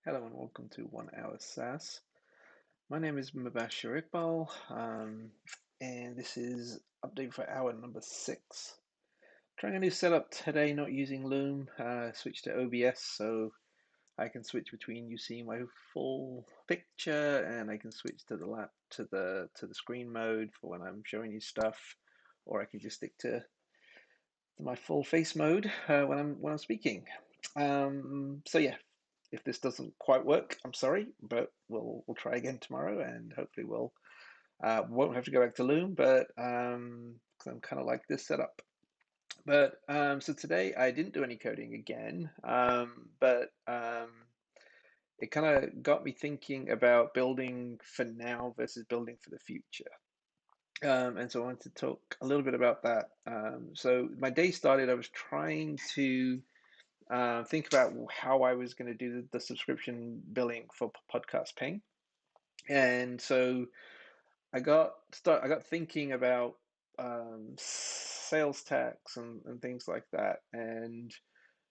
Hello and welcome to 1 Hour SaaS. My name is Mubashir Iqbal, and this is update for hour number 6. Trying a new setup today, not using Loom. Switched to OBS so I can switch between you seeing my full picture, and I can switch to the to the screen mode for when I'm showing you stuff, or I can just stick to my full face mode when I'm speaking. So yeah, if this doesn't quite work, I'm sorry, but we'll try again tomorrow, and hopefully we'll won't have to go back to Loom. But 'cause I'm kind of like this setup. But so today I didn't do any coding again, but it kind of got me thinking about building for now versus building for the future. And so I wanted to talk a little bit about that. So my day started, I was trying to think about how I was going to do the subscription billing for Podcast Ping. And so I got thinking about sales tax and things like that. And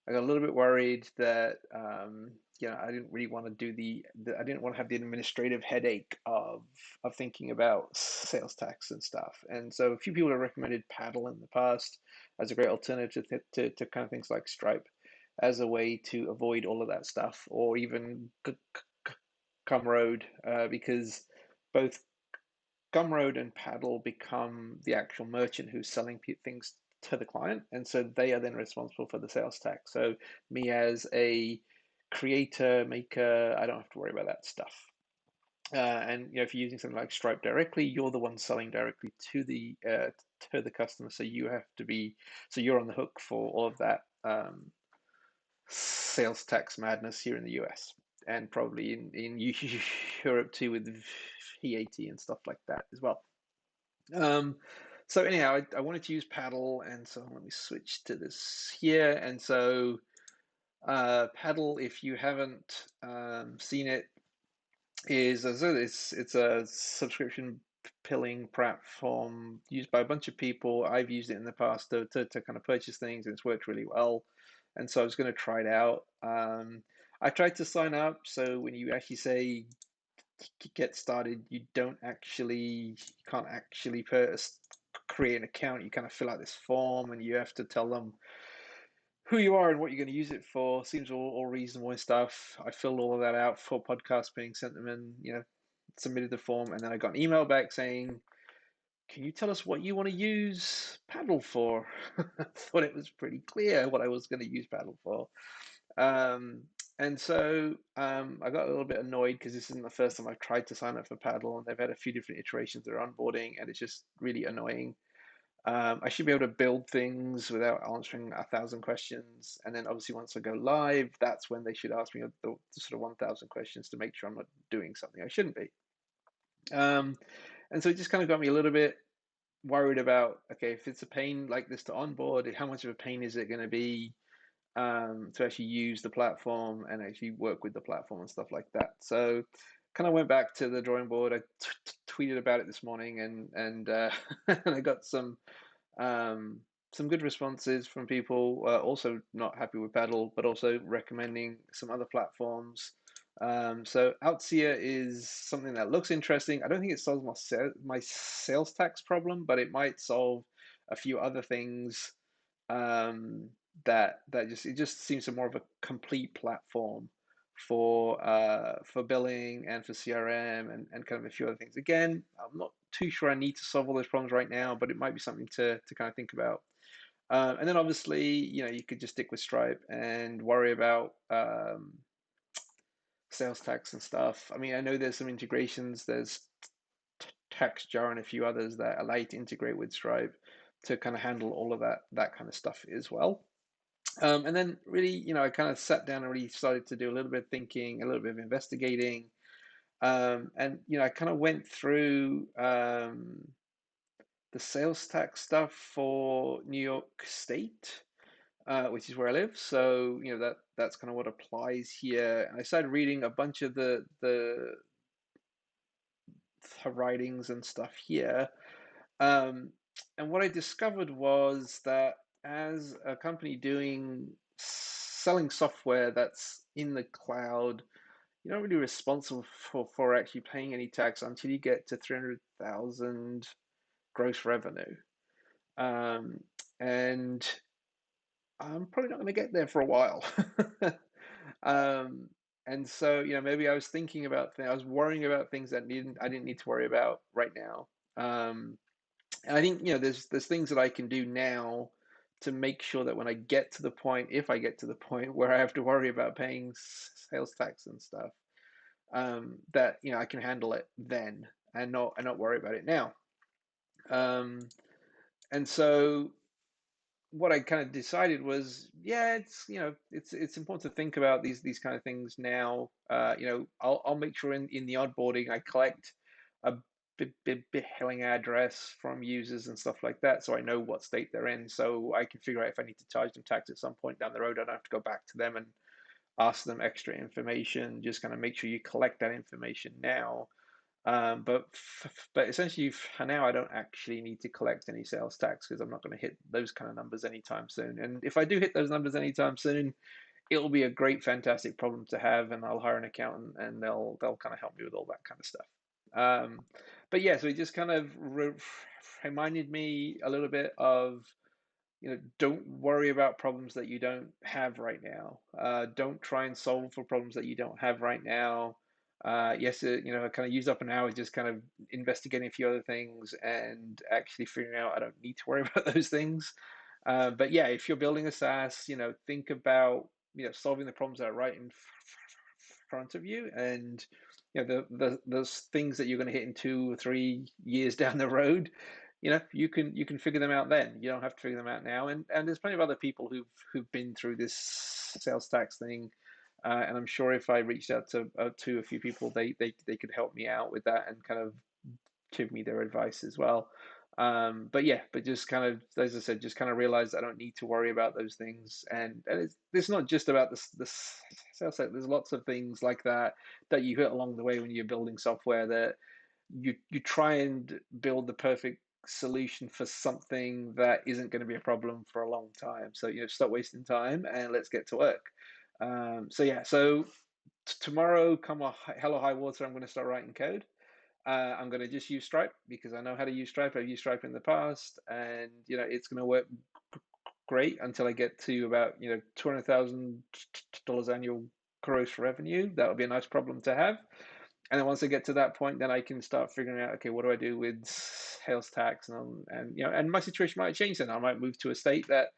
I got a little bit worried that I didn't really want to do I didn't want to have the administrative headache of thinking about sales tax and stuff. And so a few people have recommended Paddle in the past as a great alternative to kind of things like Stripe as a way to avoid all of that stuff, or even Gumroad, because both Gumroad and Paddle become the actual merchant who's selling things to the client, and so they are then responsible for the sales tax. So me as a creator, maker, I don't have to worry about that stuff. And if you're using something like Stripe directly, you're the one selling directly to the customer. So you're on the hook for all of that sales tax madness here in the US, and probably in Europe too, with VAT and stuff like that as well. Um, so anyhow, I wanted to use Paddle, and so let me switch to this here. And so Paddle, if you haven't seen it, it's a subscription pilling platform used by a bunch of people. I've used it in the past to kind of purchase things, and it's worked really well. And so I was going to try it out. I tried to sign up, so when you actually say get started, you can't actually create an account. You kind of fill out this form, and you have to tell them who you are and what you're going to use it for. Seems all reasonable and stuff. I filled all of that out for Podcast Ping, sent them in, submitted the form, and then I got an email back saying, "Can you tell us what you want to use Paddle for?" I thought it was pretty clear what I was going to use Paddle for. And so I got a little bit annoyed because this isn't the first time I've tried to sign up for Paddle, and they've had a few different iterations of their onboarding, and it's just really annoying. I should be able to build things without answering 1,000 questions, and then obviously once I go live, that's when they should ask me the sort of 1,000 questions to make sure I'm not doing something I shouldn't be. And so it just kind of got me a little bit worried about, okay, if it's a pain like this to onboard, how much of a pain is it going to be to actually use the platform and actually work with the platform and stuff like that. So kind of went back to the drawing board. I tweeted about it this morning, and and I got some good responses from people also not happy with Paddle, but also recommending some other platforms. So Outseer is something that looks interesting. I don't think it solves my sales tax problem, but it might solve a few other things um, that just seems more of a complete platform for billing and for CRM and kind of a few other things. Again, I'm not too sure I need to solve all those problems right now, but it might be something to kind of think about. And then obviously, you could just stick with Stripe and worry about sales tax and stuff. I mean, I know there's some integrations. There's TaxJar and a few others that allow you to integrate with Stripe to kind of handle all of that kind of stuff as well. And then really, I kind of sat down and really started to do a little bit of thinking, a little bit of investigating. And, I kind of went through the sales tax stuff for New York State, which is where I live. So, that's kind of what applies here. And I started reading a bunch of the writings and stuff here. Um, and what I discovered was that as a company selling software that's in the cloud, you're not really responsible for actually paying any tax until you get to 300,000 gross revenue. Um, and I'm probably not going to get there for a while. um, and so, maybe I was thinking about things, I was worrying about things that I didn't need to worry about right now. And I think, there's things that I can do now to make sure that when I get to the point, if I get to the point where I have to worry about paying sales tax and stuff, that I can handle it then and not worry about it now. Um, and so what I kind of decided was, yeah, it's important to think about these kind of things now. I'll make sure in the onboarding I collect a billing address from users and stuff like that, so I know what state they're in, so I can figure out if I need to charge them tax at some point down the road. I don't have to go back to them and ask them extra information. Just kind of make sure you collect that information now. But essentially for now, I don't actually need to collect any sales tax because I'm not going to hit those kind of numbers anytime soon. And if I do hit those numbers anytime soon, it'll be a great, fantastic problem to have, and I'll hire an accountant, and they'll kind of help me with all that kind of stuff. Um, but yeah, so it just kind of reminded me a little bit of, don't worry about problems that you don't have right now. Don't try and solve for problems that you don't have right now. Yes, I kind of used up an hour just kind of investigating a few other things and actually figuring out I don't need to worry about those things. But yeah, if you're building a SaaS, think about solving the problems that are right in front of you, and those things that you're going to hit in 2 or 3 years down the road, you can figure them out then. You don't have to figure them out now. And there's plenty of other people who've been through this sales tax thing. And I'm sure if I reached out to a few people, they could help me out with that and kind of give me their advice as well. But yeah, but just kind of, as I said, just kind of realize I don't need to worry about those things. And it's not just about this sales tax. There's lots of things like that you hit along the way when you're building software, that you try and build the perfect solution for something that isn't going to be a problem for a long time. So stop wasting time and let's get to work. So yeah, so tomorrow, come a hell or high water, I'm going to start writing code. I'm going to just use Stripe because I know how to use Stripe. I've used Stripe in the past, and it's going to work great until I get to about $200,000 annual gross revenue. That would be a nice problem to have. And then once I get to that point, then I can start figuring out, okay, what do I do with sales tax, and my situation might change. Then I might move to a state that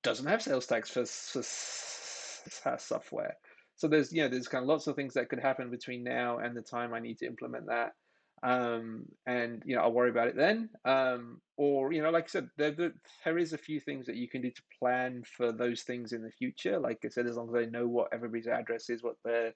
doesn't have sales tax for SaaS software. So there's kind of lots of things that could happen between now and the time I need to implement that. And I'll worry about it then. Or like I said, there is a few things that you can do to plan for those things in the future. Like I said, as long as I know what everybody's address is, what their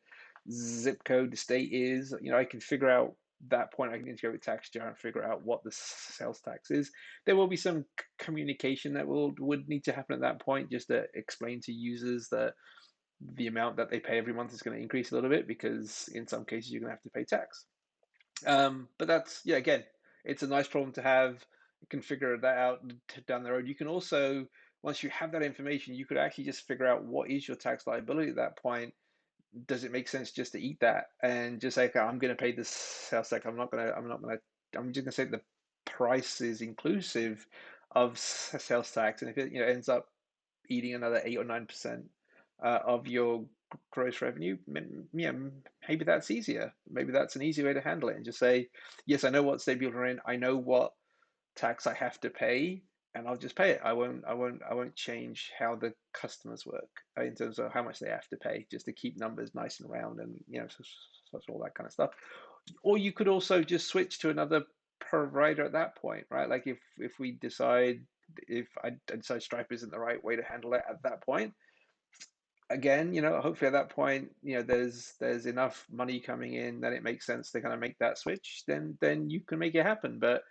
zip code, the state is, I can figure out that point. I can integrate with TaxJar and figure out what the sales tax is. There will be some communication that would need to happen at that point, just to explain to users that the amount that they pay every month is going to increase a little bit, because in some cases you're going to have to pay tax. But that's, yeah, again, it's a nice problem to have. You can figure that out down the road. You can also, once you have that information, you could actually just figure out what is your tax liability at that point. Does it make sense just to eat that and just say, okay, I'm going to pay this sales tax. I'm just going to say the price is inclusive of sales tax. And if it ends up eating another 8 or 9% of your gross revenue, yeah, maybe that's easier. Maybe that's an easy way to handle it, and just say, yes, I know what state people are in. I know what tax I have to pay, and I'll just pay it. I won't change how the customers work in terms of how much they have to pay, just to keep numbers nice and round, and so all that kind of stuff. Or you could also just switch to another provider at that point, right? Like if we decide, if I decide Stripe isn't the right way to handle it at that point, again, hopefully at that point, there's enough money coming in that it makes sense to kind of make that switch. Then you can make it happen. But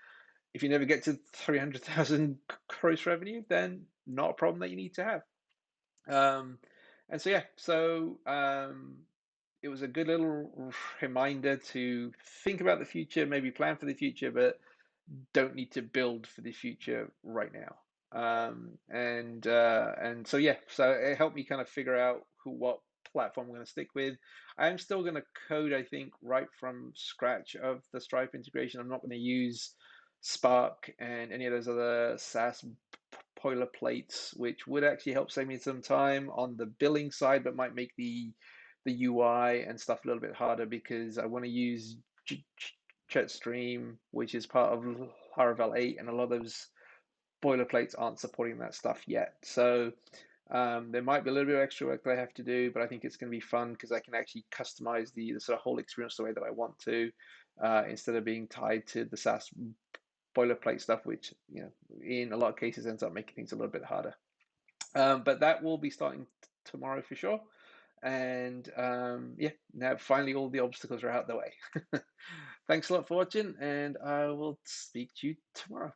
if you never get to 300,000 gross revenue, then not a problem that you need to have. And so yeah, it was a good little reminder to think about the future, maybe plan for the future, but don't need to build for the future right now. And so yeah, so it helped me kind of figure out what platform I'm going to stick with. I'm still going to code, I think, right from scratch of the Stripe integration. I'm not going to use Spark and any of those other SaaS boilerplates, which would actually help save me some time on the billing side, but might make the UI and stuff a little bit harder because I want to use Jetstream, which is part of Laravel 8, and a lot of those boilerplates aren't supporting that stuff yet. So there might be a little bit of extra work that I have to do, but I think it's going to be fun because I can actually customize the sort of whole experience the way that I want to, instead of being tied to the SaaS boilerplate stuff, which in a lot of cases ends up making things a little bit harder. But that will be starting tomorrow for sure. And yeah, now finally all the obstacles are out the way. Thanks a lot for watching, and I will speak to you tomorrow.